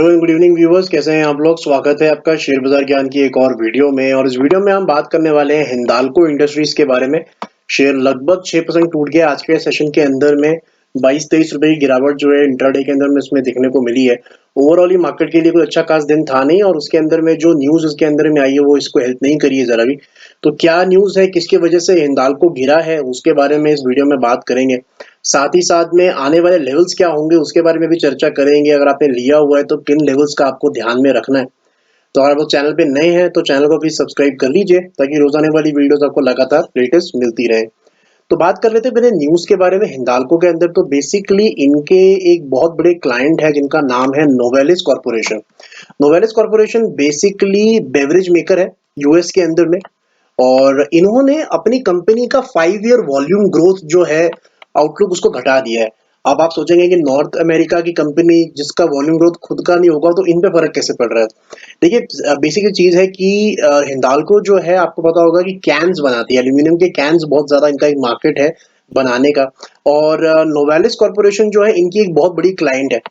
Hello and good evening viewers, कैसे हैं आप लोग। स्वागत है आपका शेयर बाजार ज्ञान की एक और वीडियो में। और इस वीडियो में हम बात करने वाले हैं हिंदाल्को इंडस्ट्रीज के बारे में। शेयर लगभग 6% टूट गया आज के सेशन के अंदर में। 22-23 रुपए की गिरावट जो है इंट्राडे के अंदर में इसमें देखने को मिली है। ओवरऑल ही मार्केट के लिए कोई अच्छा खास दिन था नहीं, और उसके अंदर में जो न्यूज उसके अंदर में आई है वो इसको हेल्प नहीं करी है जरा भी। तो क्या न्यूज है, किसकी वजह से हिंदाल्को गिरा है, उसके बारे में इस वीडियो में बात करेंगे। साथ ही साथ में आने वाले लेवल्स क्या होंगे उसके बारे में भी चर्चा करेंगे। अगर आपने लिया हुआ है तो किन लेवल्स का आपको ध्यान में रखना है। तो अगर आप चैनल पे नए हैं तो चैनल को प्लीज सब्सक्राइब कर लीजिए, ताकि रोजाने वाली वीडियोस आपको लगातार लेटेस्ट मिलती रहे। तो बात कर लेते हैं पहले न्यूज के बारे में। हिंदाल्को के अंदर तो बेसिकली इनके एक बहुत बड़े क्लाइंट है जिनका नाम है Novelis corporation. Novelis corporation basically beverage maker है यूएस के अंदर में। और इन्होंने अपनी कंपनी का 5 ईयर वॉल्यूम ग्रोथ जो है आउटलुक उसको घटा दिया है। अब आप सोचेंगे कि नॉर्थ अमेरिका की कंपनी जिसका वॉल्यूम ग्रोथ खुद का नहीं होगा तो इन पे फर्क कैसे पड़ रहा है। देखिए बेसिक चीज है कि हिंदाल्को जो है आपको पता होगा कि कैन्स बनाती है, एल्यूमिनियम के कैन्स बहुत ज्यादा इनका एक मार्केट है बनाने का। और नोवेलिस कॉर्पोरेशन जो है इनकी एक बहुत बड़ी क्लाइंट है।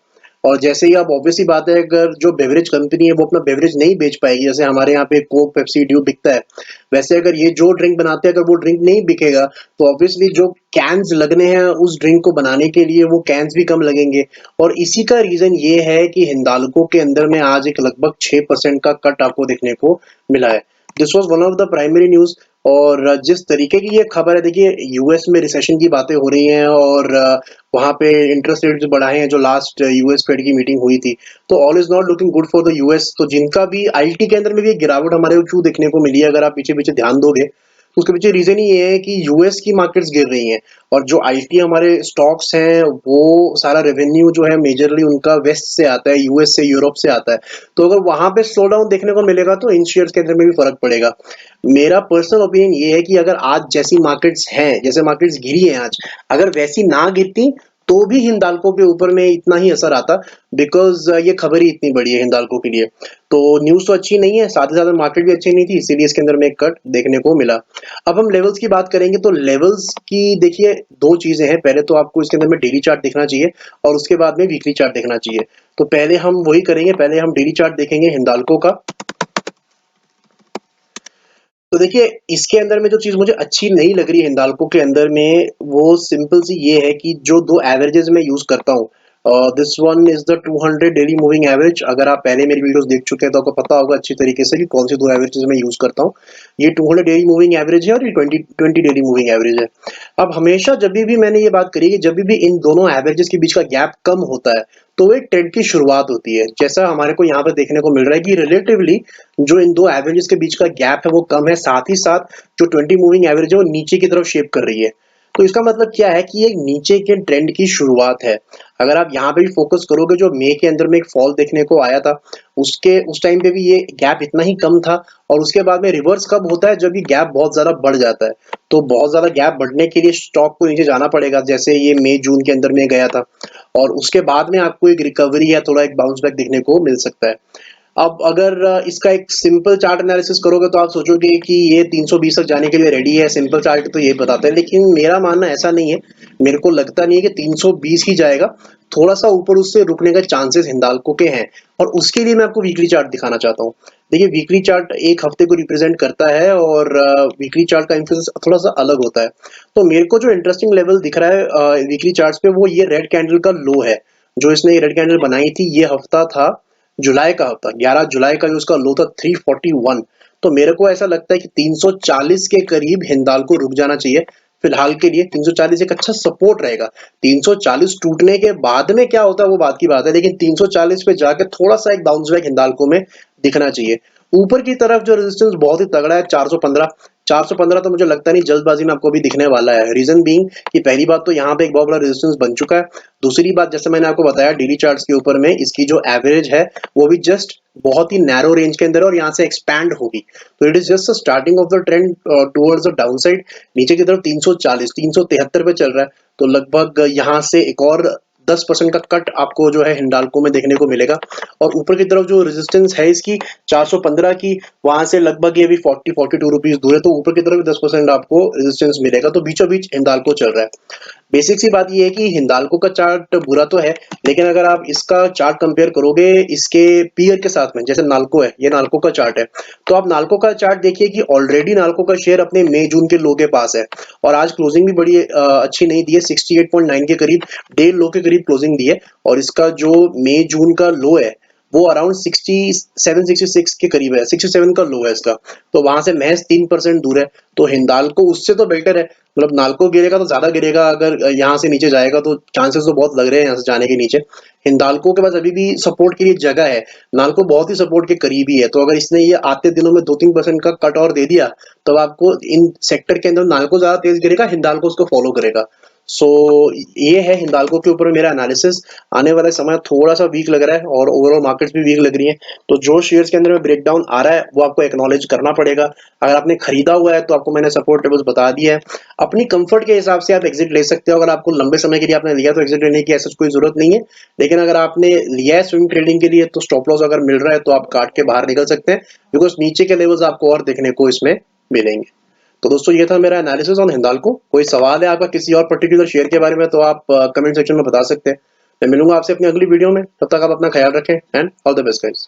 और जैसे ही आप ऑब्वियसली बात है, अगर जो बेवरेज कंपनी है वो अपना बेवरेज नहीं बेच पाएगी, जैसे हमारे यहाँ पे कोक पेप्सी ड्यू बिकता है, वैसे अगर ये जो ड्रिंक बनाते हैं अगर वो ड्रिंक नहीं बिकेगा तो ऑब्वियसली जो कैंस लगने हैं उस ड्रिंक को बनाने के लिए वो कैंस भी कम लगेंगे। और इसी का रीजन ये है कि हिंदाल्को के अंदर में आज एक लगभग 6% का कट आपको देखने को मिला है। This was one of the primary news. और जिस तरीके की ये खबर है, देखिए यूएस में रिसेशन की बातें हो रही हैं, और वहां पे इंटरेस्ट रेट्स बढ़ाए हैं जो लास्ट यूएस फेड की मीटिंग हुई थी। तो all is not looking good for the US. तो जिनका भी आईटी के अंदर में भी एक गिरावट हमारे को क्यों देखने को मिली है, अगर आप पीछे पीछे ध्यान दोगे तो उसके पीछे रीजन ही ये है कि यूएस की मार्केट्स गिर रही हैं। और जो आईटी हमारे स्टॉक्स हैं वो सारा रेवेन्यू जो है मेजरली उनका वेस्ट से आता है, यूएस से, यूरोप से आता है। तो अगर वहां पे स्लो डाउन देखने को मिलेगा तो इन शेयर्स के अंदर में भी फर्क पड़ेगा। मेरा पर्सनल ओपिनियन ये है कि अगर आज जैसी मार्केट्स हैं, जैसे मार्केट्स गिरी हैं आज, अगर वैसी ना गिरती तो भी हिंदाल्को के ऊपर में इतना ही असर आता, बिकॉज ये खबर ही इतनी बड़ी है हिंदाल्को के लिए। तो न्यूज तो अच्छी नहीं है, साथ ही साथ मार्केट भी अच्छी नहीं थी, इसीलिए इसके अंदर में एक कट देखने को मिला। अब हम लेवल्स की बात करेंगे तो लेवल्स की देखिए दो चीजें हैं। पहले तो आपको इसके अंदर में डेली चार्ट देखना चाहिए और उसके बाद में वीकली चार्ट देखना चाहिए। तो पहले हम वही करेंगे, पहले हम डेली चार्ट देखेंगे हिंदाल्को का। तो देखिए इसके अंदर में जो चीज मुझे अच्छी नहीं लग रही है हिंदाल्को के अंदर में, वो सिंपल सी ये है कि जो दो एवरेजेस मैं यूज करता हूँ, this one is the 200 daily moving average. अगर आप पहले मेरी वीडियोस देख चुके हैं तो आपको पता होगा अच्छी तरीके से कि कौन सी दो एवरेजेस मैं यूज करता हूँ। ये 200 डेली मूविंग एवरेज है और ये 20 डेली मूविंग एवरेज है। अब हमेशा जब भी मैंने ये बात करी कि जब भी इन दोनों एवरेजेस के बीच का गैप कम होता है तो एक ट्रेंड की शुरुआत होती है। जैसा हमारे को यहाँ पे देखने को मिल रहा है कि रिलेटिवली जो इन दो एवरेजेस के बीच का गैप है वो कम है, साथ ही साथ जो 20 मूविंग एवरेज है वो नीचे की तरफ शेप कर रही है। तो इसका मतलब क्या है कि एक नीचे के ट्रेंड की शुरुआत है। अगर आप यहाँ पे भी फोकस करोगे, जो मई के अंदर में एक फॉल देखने को आया था उसके उस टाइम पे भी ये गैप इतना ही कम था। और उसके बाद में रिवर्स कब होता है, जब ये गैप बहुत ज्यादा बढ़ जाता है। तो बहुत ज्यादा गैप बढ़ने के लिए स्टॉक को नीचे जाना पड़ेगा, जैसे ये मई जून के अंदर में गया था। और उसके बाद में आपको एक रिकवरी या थोड़ा एक बाउंस बैक देखने को मिल सकता है। अब अगर इसका एक सिंपल चार्ट एनालिसिस करोगे तो आप सोचोगे कि ये 320 तक जाने के लिए रेडी है, सिंपल चार्ट तो ये बताता है, लेकिन मेरा मानना ऐसा नहीं है। मेरे को लगता नहीं है कि 320 ही जाएगा, थोड़ा सा ऊपर उससे रुकने का चांसेस हिंदाल्को के हैं। और उसके लिए मैं आपको वीकली चार्ट दिखाना चाहता हूँ। देखिए वीकली चार्ट एक हफ्ते को रिप्रेजेंट करता है और वीकली चार्ट का इंफ्लुएंस थोड़ा सा अलग होता है। तो मेरे को जो इंटरेस्टिंग लेवल दिख रहा है वीकली चार्ट्स पे, वो ये रेड कैंडल का लो है। जो इसने रेड कैंडल बनाई थी, ये हफ्ता था जुलाई का हफ्ता, 11 जुलाई का जो उसका लो था 341। तो मेरे को ऐसा लगता है कि 340 के करीब हिंदाल्को रुक जाना चाहिए फिलहाल के लिए। 340 एक अच्छा सपोर्ट रहेगा। 340 टूटने के बाद में क्या होता है वो बात की बात है, लेकिन 340 पे जाके थोड़ा सा एक बाउंस बैक हिंदाल्को में दिखना चाहिए। ऊपर की तरफ जो रेजिस्टेंस बहुत ही तगड़ा है 415। 415 तो मुझे लगता नहीं जल्दबाजी में आपको भी दिखने वाला है। रीजन बीइंग कि पहली बात तो यहाँ पे एक बहुत बड़ा रेजिस्टेंस बन चुका है। दूसरी बात, जैसे मैंने आपको बताया डेली चार्ट्स के ऊपर में, इसकी जो एवरेज है वो भी जस्ट बहुत ही नैरो रेंज के अंदर है और यहाँ से एक्सपैंड होगी। तो it is just starting of the trend towards the downside. नीचे की तरफ 340 373 पे चल रहा है, तो लगभग यहाँ से एक और 10% का कट आपको जो है हिंडाल्को में देखने को मिलेगा। और ऊपर की तरफ जो रेजिस्टेंस है इसकी 415 की, वहां से लगभग ये भी 40-42 रुपीज दूर है, तो ऊपर की तरफ 10% आपको रेजिस्टेंस मिलेगा। तो बीचों बीच हिंडाल्को चल रहा है। बेसिक सी बात ये है कि हिंडाल्को का चार्ट बुरा तो है, लेकिन अगर आप इसका चार्ट कंपेयर करोगे इसके पीयर के साथ में, जैसे नाल्को है, ये नाल्को का चार्ट है, तो आप नाल्को का चार्ट देखिए कि ऑलरेडी नाल्को का शेयर अपने मई जून के लो के पास है, और आज क्लोजिंग भी बड़ी अच्छी नहीं दी है, 68.9 के करीब, डे लो के करीब क्लोजिंग दी है। और इसका जो मई जून का लो है वो अराउंड 67-66 के करीब है, 67 का लो है इसका, तो वहां से महज 3% दूर है। तो हिंडाल्को उससे तो बेटर है, मतलब नाल्को गिरेगा तो ज्यादा गिरेगा, अगर यहाँ से नीचे जाएगा तो चांसेस तो बहुत लग रहे हैं यहाँ से जाने के नीचे। हिंडाल्को के पास अभी भी सपोर्ट के लिए जगह है, नाल्को बहुत ही सपोर्ट के करीब ही है, तो अगर इसने ये आते दिनों में 2-3% का कट और दे दिया तो आपको इन सेक्टर के अंदर नाल्को ज्यादा तेज गिरेगा, हिंडाल्को उसको फॉलो करेगा। सो ये है हिंडाल्को के ऊपर मेरा एनालिसिस। आने वाला समय थोड़ा सा वीक लग रहा है और ओवरऑल मार्केट्स भी वीक लग रही है, तो जो शेयर्स के अंदर में ब्रेकडाउन आ रहा है वो आपको एक्नॉलेज करना पड़ेगा। अगर आपने खरीदा हुआ है तो आपको मैंने सपोर्ट लेवल्स बता दिया है, अपनी कंफर्ट के हिसाब से आप एग्जिट ले सकते हो। अगर आपको लंबे समय के लिए आपने लिया तो एग्जिट लेने की ऐसा कोई जरूरत नहीं है, लेकिन अगर आपने लिया है स्विंग ट्रेडिंग के लिए तो स्टॉप लॉस अगर मिल रहा है तो आप काट के बाहर निकल सकते हैं, बिकॉज नीचे के लेवल्स आपको और देखने को इसमें मिलेंगे। तो दोस्तों ये था मेरा एनालिसिस ऑन हिंडाल्को। कोई सवाल है आपका किसी और पर्टिकुलर शेयर के बारे में तो आप कमेंट सेक्शन में बता सकते हैं। मैं मिलूंगा आपसे अपनी अगली वीडियो में, तब तक आप अपना ख्याल रखें and all the best guys.